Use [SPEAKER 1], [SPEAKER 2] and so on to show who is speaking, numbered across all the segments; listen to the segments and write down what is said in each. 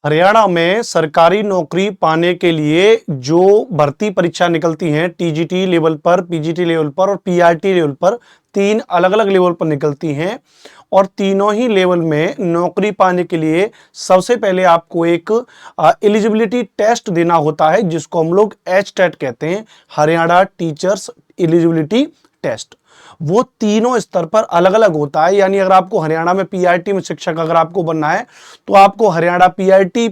[SPEAKER 1] हरियाणा में सरकारी नौकरी पाने के लिए जो भर्ती परीक्षा निकलती हैं टीजीटी लेवल पर, पीजीटी लेवल पर और पीआरटी लेवल पर, तीन अलग अलग लेवल पर निकलती हैं और तीनों ही लेवल में नौकरी पाने के लिए सबसे पहले आपको एक एलिजिबिलिटी टेस्ट देना होता है जिसको हम लोग HTET कहते हैं, हरियाणा टीचर्स एलिजिबिलिटी टेस्ट। वो तीनों स्तर पर अलग अलग होता है, यानी अगर आपको हरियाणा में पीआरटी में शिक्षक अगर आपको बनना है तो आपको हरियाणा पीआरटी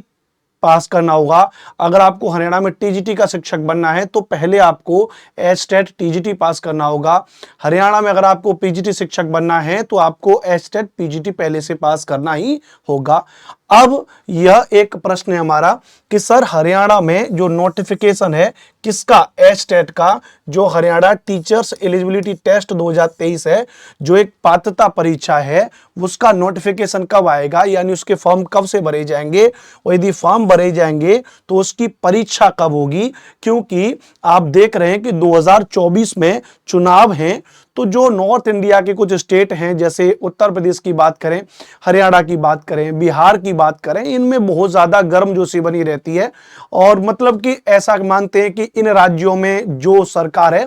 [SPEAKER 1] पास करना होगा। अगर आपको हरियाणा में टीजीटी का शिक्षक बनना है तो पहले आपको HTET टीजीटी पास करना होगा। हरियाणा में अगर आपको पीजीटी शिक्षक बनना है तो आपको HTET पीजीटी पहले से पास करना ही होगा। अब यह एक प्रश्न है हमारा कि सर हरियाणा में जो नोटिफिकेशन है किसका, HTET का, जो हरियाणा टीचर्स एलिजिबिलिटी टेस्ट 2023 है, जो एक पात्रता परीक्षा है, उसका नोटिफिकेशन कब आएगा, यानी उसके फॉर्म कब से भरे जाएंगे और यदि फॉर्म भरे जाएंगे तो उसकी परीक्षा कब होगी। क्योंकि आप देख रहे हैं कि 2024 में चुनाव हैं, तो जो नॉर्थ इंडिया के कुछ स्टेट हैं जैसे उत्तर प्रदेश की बात करें, हरियाणा की बात करें, बिहार की बात करें, इनमें बहुत ज्यादा गर्मजोशी बनी रहती है और मतलब कि ऐसा मानते हैं कि इन राज्यों में जो सरकार है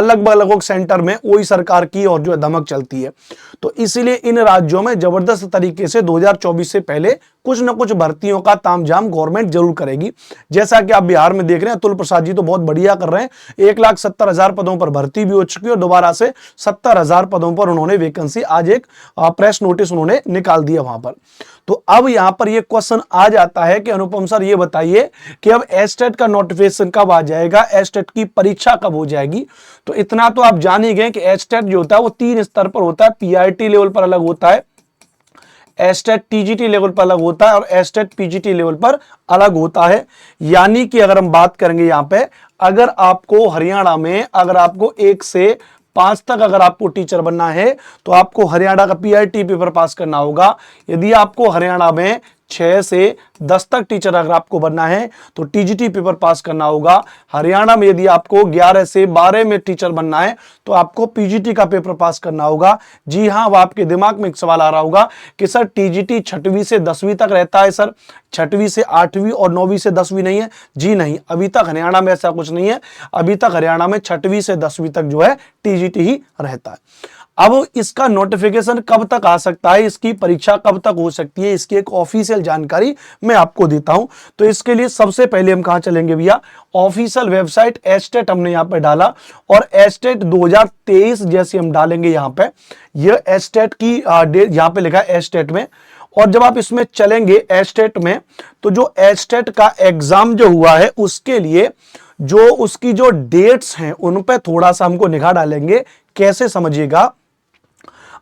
[SPEAKER 1] लगभग सेंटर में वही सरकार की और जो धमक चलती है, तो इसीलिए इन राज्यों में जबरदस्त तरीके से 2024 से पहले कुछ न कुछ भर्तियों का तामझाम गवर्नमेंट जरूर करेगी। जैसा कि आप बिहार में देख रहे हैं, अतुल प्रसाद जी तो बहुत बढ़िया कर रहे हैं, 1,70,000 पदों पर भर्ती भी हो चुकी है और दोबारा से 70,000 पदों पर उन्होंने वैकेंसी, आज एक प्रेस नोटिस उन्होंने निकाल दिया वहां पर। तो अब यहां पर यह क्वेश्चन आ जाता है कि अनुपम सर ये बताइए कि अब HTET का नोटिफिकेशन कब आ जाएगा, HTET की परीक्षा कब हो जाएगी। तो इतना तो आप जान ही गए कि HTET जो होता है वो 3 स्तर पर होता है, पीआरटी लेवल पर अलग होता है, HTET टीजीटी लेवल पर अलग होता है और HTET पीजीटी लेवल पर अलग होता है। यानी कि अगर हम बात करेंगे यहां पे, अगर आपको हरियाणा में अगर आपको 1 से 5 तक अगर आपको टीचर बनना है तो आपको हरियाणा का पीआरटी पेपर पास करना होगा। यदि आपको हरियाणा में 6 से 10 तक टीचर अगर आपको बनना है तो टीजीटी पेपर पास करना होगा। हरियाणा में यदि आपको 11 से 12 में टीचर बनना है तो आपको पीजीटी का पेपर पास करना होगा। जी हां, अब आपके दिमाग में एक सवाल आ रहा होगा कि सर टीजीटी 6वीं से 10वीं तक रहता है, सर 6वीं से 8वीं और 9वीं से 10वीं नहीं है? जी नहीं, अभी तक हरियाणा में ऐसा कुछ नहीं है। अभी तक हरियाणा में 6वीं से 10वीं तक जो है टीजीटी ही रहता है। अब इसका नोटिफिकेशन कब तक आ सकता है, इसकी परीक्षा कब तक हो सकती है, इसकी एक ऑफिशियल जानकारी मैं आपको देता हूं। तो इसके लिए सबसे पहले हम कहां चलेंगे भैया, ऑफिशियल वेबसाइट HTET हमने यहां पे डाला और HTET 2023 जैसे हम डालेंगे यहां पे, यह HTET की डेट यहां पे लिखा है HTET में। और जब आप इसमें चलेंगे HTET में तो जो HTET का एग्जाम जो हुआ है उसके लिए जो उसकी जो डेट्स हैं उन पे थोड़ा सा हमको निगाह डालेंगे। कैसे, समझिएगा।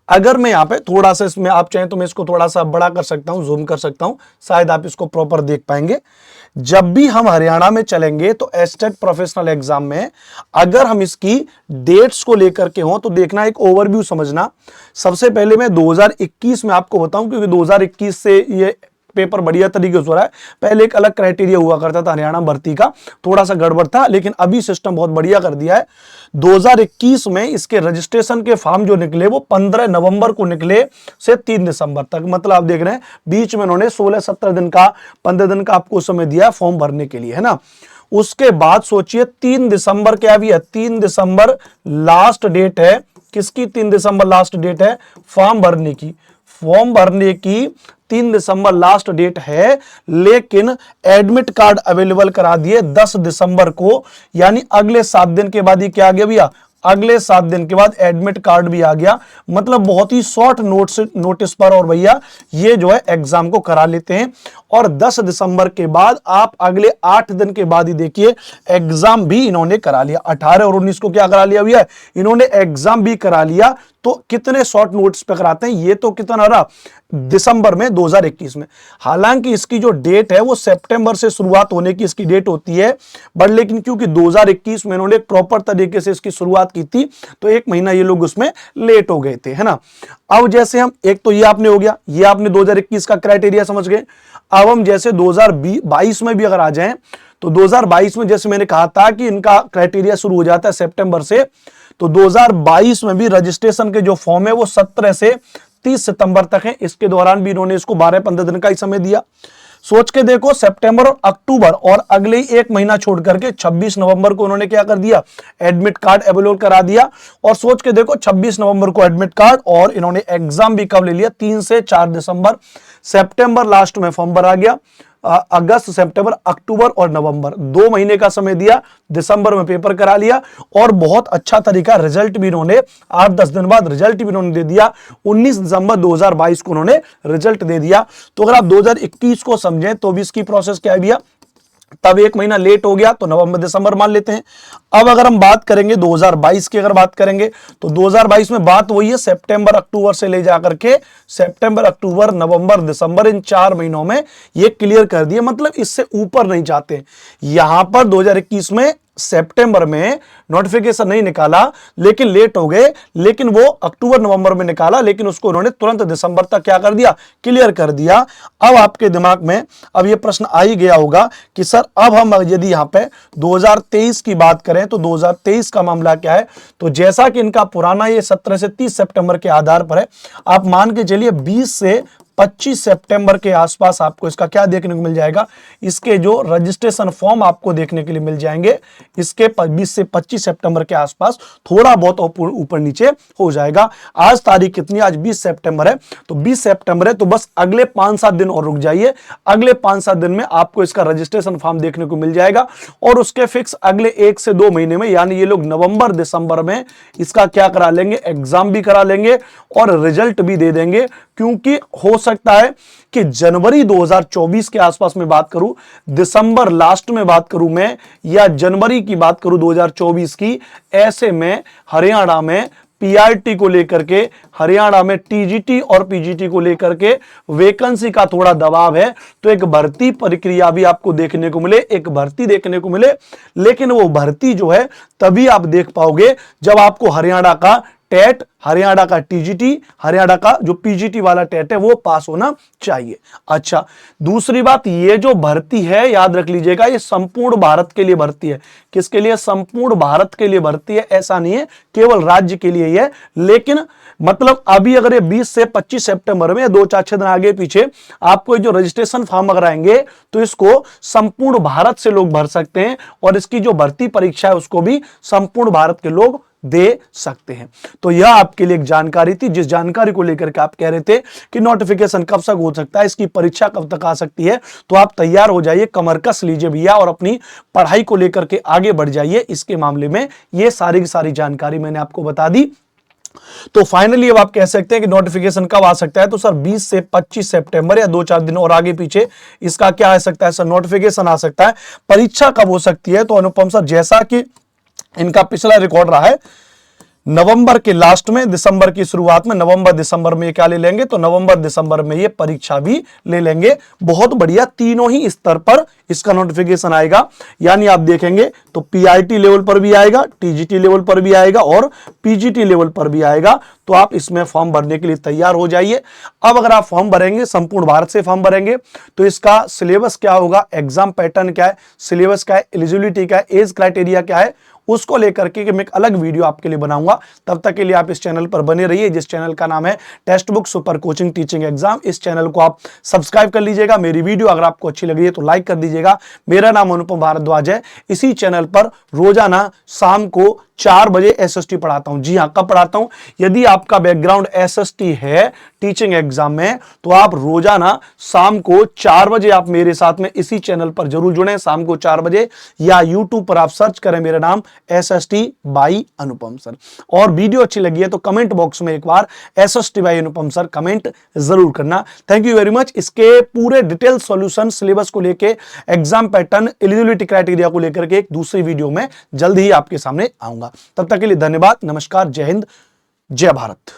[SPEAKER 1] अगर मैं यहां पे थोड़ा सा, इसमें आप चाहें तो मैं इसको थोड़ा सा बड़ा कर सकता हूं, जूम कर सकता हूं, शायद आप इसको प्रॉपर देख पाएंगे। जब भी हम हरियाणा में चलेंगे तो HTET प्रोफेशनल एग्जाम में अगर हम इसकी डेट्स को लेकर के हों तो देखना, एक ओवरव्यू समझना। सबसे पहले मैं 2021 में आपको बताऊं, क्योंकि 2021 से ये पेपर बढ़िया तरीके से हो रहा है। पहले एक अलग क्राइटेरिया हुआ करता था हरियाणा भर्ती का, थोड़ा सा गड़बड़ था, लेकिन अभी सिस्टम बहुत बढ़िया कर दिया है। 2021 में इसके रजिस्ट्रेशन के फॉर्म जो निकले वो 15 नवंबर को निकले से 3 दिसंबर तक, मतलब आप देख रहे हैं बीच में उन्होंने 16-17 दिन का, 15 दिन का आपको समय दिया फॉर्म भरने के लिए, है ना। उसके बाद सोचिए 3 दिसंबर क्या भी है, 3 दिसंबर लास्ट डेट है। किसकी 3 दिसंबर लास्ट डेट है? फॉर्म भरने की। फॉर्म भरने की 3 दिसंबर लास्ट डेट है, लेकिन एडमिट कार्ड अवेलेबल करा दिए 10 दिसंबर को, यानी अगले 7 दिन के बाद ही क्या आ गया भैया, अगले 7 दिन के बाद एडमिट कार्ड भी आ गया। मतलब बहुत ही शॉर्ट नोटिस पर और भैया ये जो है एग्जाम को करा लेते हैं। और 10 दिसंबर के बाद आप अगले 8 दिन के बाद ही देखिए एग्जाम भी इन्होंने करा लिया। 18 और 19 को क्या करा लिया भैया, इन्होंने एग्जाम भी करा लिया। तो कितने शॉर्ट नोटिस पे कराते हैं, ये तो कितना रहा, दिसंबर में 2021 में। हालांकि इसकी जो डेट है वो सितंबर से शुरुआत होने की इसकी डेट होती है, बट लेकिन क्योंकि 2021 में इन्होंने प्रॉपर तरीके से इसकी शुरुआत की थी तो 1 महीना ये लोग उसमें लेट हो गए थे, है ना। अब जैसे हम, एक तो ये आपने हो गया, ये आपने 2021 का क्राइटेरिया समझ गए। अब हम जैसे 2022 में भी अगर आ जाएं तो 2022 में जैसे मैंने कहा था कि इनका क्राइटेरिया शुरू हो जाता है सितंबर से, तो 2022 में भी रजिस्ट्रेशन के जो फॉर्म है वो 17 से 30 सितंबर तक है। इसके दौरान भी इन्होंने इसको 12-15 दिन का ही समय दिया। सोच के देखो, सितंबर और अक्टूबर और अगले ही एक महीना छोड़ करके 26 नवंबर को उन्होंने क्या कर दिया, एडमिट कार्ड अवेलेबल करा दिया। और सोच के देखो 26 नवंबर को एडमिट कार्ड, और इन्होंने एग्जाम भी कब ले लिया, 3 से 4 दिसंबर। सितंबर लास्ट में फॉर्म भरा गया, अगस्त, सितंबर, अक्टूबर और नवंबर 2 महीने का समय दिया, दिसंबर में पेपर करा लिया। और बहुत अच्छा तरीका, रिजल्ट भी इन्होंने 8-10 दिन बाद रिजल्ट भी इन्होंने दे दिया। 19 दिसंबर 2022 को उन्होंने रिजल्ट दे दिया। तो अगर आप 2021 को समझें तो भी इसकी प्रोसेस क्या है भैया, तब एक महीना लेट हो गया तो नवंबर दिसंबर मान लेते हैं। अब अगर हम बात करेंगे 2022 की, अगर बात करेंगे तो 2022 में बात वही है, सितंबर अक्टूबर से ले जाकर के सितंबर अक्टूबर नवंबर दिसंबर, इन 4 महीनों में ये क्लियर कर दिए, मतलब इससे ऊपर नहीं जाते। यहां पर 2021 में सितंबर में नोटिफिकेशन नहीं निकाला, लेकिन लेट हो गए, लेकिन वो अक्टूबर नवंबर में निकाला, लेकिन उसको उन्होंने तुरंत दिसंबर तक क्या कर दिया, क्लियर कर दिया। अब आपके दिमाग में अब ये प्रश्न आ ही गया होगा कि सर अब हम यदि यहां पे 2023 की बात करें तो 2023 का मामला क्या है। तो जैसा कि इनका पुराना ये 17 से 30 सितंबर के आधार पर है, आप मान के चलिए 20 से 25 सितंबर के आसपास आपको इसका क्या देखने को मिल जाएगा, इसके जो रजिस्ट्रेशन फॉर्म आपको देखने के लिए मिल जाएंगे, इसके 20 से 25 सितंबर के आसपास थोड़ा बहुत ऊपर नीचे हो जाएगा। आज तारीख कितनी, आज 20 सितंबर है, तो 20 सितंबर है तो बस अगले 5-7 दिन और रुक जाइए, अगले 5-7 दिन में आपको इसका रजिस्ट्रेशन फॉर्म देखने को मिल जाएगा। और उसके फिक्स अगले 1 से 2 महीने में, यानी ये लोग नवंबर दिसंबर में इसका क्या करा लेंगे, एग्जाम भी करा लेंगे और रिजल्ट भी दे देंगे। क्योंकि हो सकता है कि जनवरी 2024 के आसपास में बात करूं, दिसंबर लास्ट में बात करूं मैं, या जनवरी की बात करूं 2024 की, ऐसे में हरियाणा में पीआरटी को लेकर के, हरियाणा में टीजीटी और पीजीटी को लेकर के वैकेंसी का थोड़ा दबाव है, तो एक भर्ती प्रक्रिया भी आपको देखने को मिले, एक भर्ती देखने को मिले। लेकिन वो भर्ती जो है तभी आप देख पाओगे जब आपको हरियाणा का टेट, हरियाणा का टीजीटी, हरियाणा का जो पीजीटी वाला टेट है वो पास होना चाहिए। अच्छा, दूसरी बात, ये जो भर्ती है याद रख लीजिएगा, ये संपूर्ण भारत के लिए भर्ती है। किसके लिए, संपूर्ण भारत के लिए भर्ती है, ऐसा नहीं है केवल राज्य के लिए ही है। लेकिन मतलब अभी अगर ये 20 से 25 सितंबर में 2-4 दिन आगे पीछे आपको जो रजिस्ट्रेशन फॉर्म अगर आएंगे तो इसको संपूर्ण भारत से लोग भर सकते हैं, और इसकी जो भर्ती परीक्षा है उसको भी संपूर्ण भारत के लोग दे सकते हैं। तो यह आपके लिए एक जानकारी थी, जिस जानकारी को लेकर के आप कह रहे थे कि नोटिफिकेशन कब तक हो सकता है, इसकी परीक्षा कब तक आ सकती है, तो आप तैयार हो जाइए, कमर कस लीजिए भैया और अपनी पढ़ाई को लेकर के आगे बढ़ जाइए। इसके मामले में ये सारी की सारी जानकारी मैंने आपको बता दी। तो फाइनली अब आप कह सकते हैं कि नोटिफिकेशन कब आ सकता है, तो सर 20 से 25 सितंबर या 2-4 दिन और आगे पीछे इसका क्या आ सकता है, सर नोटिफिकेशन आ सकता है। परीक्षा कब हो सकती है, तो अनुपम सर जैसा कि इनका पिछला रिकॉर्ड रहा है, नवंबर के लास्ट में, दिसंबर की शुरुआत में, नवंबर दिसंबर में ये क्या ले लेंगे, तो नवंबर दिसंबर में ये परीक्षा भी ले लेंगे। बहुत बढ़िया, तीनों ही स्तर पर इसका नोटिफिकेशन आएगा। यानी आप देखेंगे तो पीआरटी लेवल पर भी आएगा, टीजीटी लेवल पर भी आएगा और पीजीटी लेवल पर भी आएगा। तो आप इसमें फॉर्म भरने के लिए तैयार हो जाइए। अब अगर आप फॉर्म भरेंगे, संपूर्ण भारत से फॉर्म भरेंगे, तो इसका सिलेबस क्या होगा, एग्जाम पैटर्न क्या है, सिलेबस क्या है, एलिजिबिलिटी क्या है, एज क्राइटेरिया क्या है, उसको लेकर के मैं एक अलग वीडियो आपके लिए बनाऊंगा। तब तक के लिए आप इस चैनल पर बने रहिए, जिस चैनल का नाम है text book super coaching teaching exam. इस चैनल को आप सब्सक्राइब कर लीजिएगा। मेरी वीडियो अगर आपको अच्छी लग रही है तो लाइक कर दीजिएगा। मेरा नाम अनुपम भारद्वाज है। इसी चैनल पर रोजाना शाम को 4 बजे एसएसटी पढ़ाता हूं। जी हां, कब पढ़ाता हूं, यदि आपका बैकग्राउंड एसएसटी है टीचिंग एग्जाम में, तो आप रोजाना शाम को 4 बजे आप मेरे साथ में इसी चैनल पर जरूर जुड़ें, शाम को 4 बजे, या यूट्यूब पर आप सर्च करें मेरा नाम एसएसटी बाई अनुपम सर। और वीडियो अच्छी लगी है तो कमेंट बॉक्स में एक बार SST by Anupam sir comment जरूर करना। Thank you very much. इसके पूरे डिटेल सॉल्यूशन, सिलेबस को लेके, एग्जाम पैटर्न, एलिजिबिलिटी क्राइटेरिया को लेकर के एक दूसरी वीडियो में जल्द ही आपके सामने आऊंगा। तब तक के लिए धन्यवाद, नमस्कार, जय हिंद, जय भारत।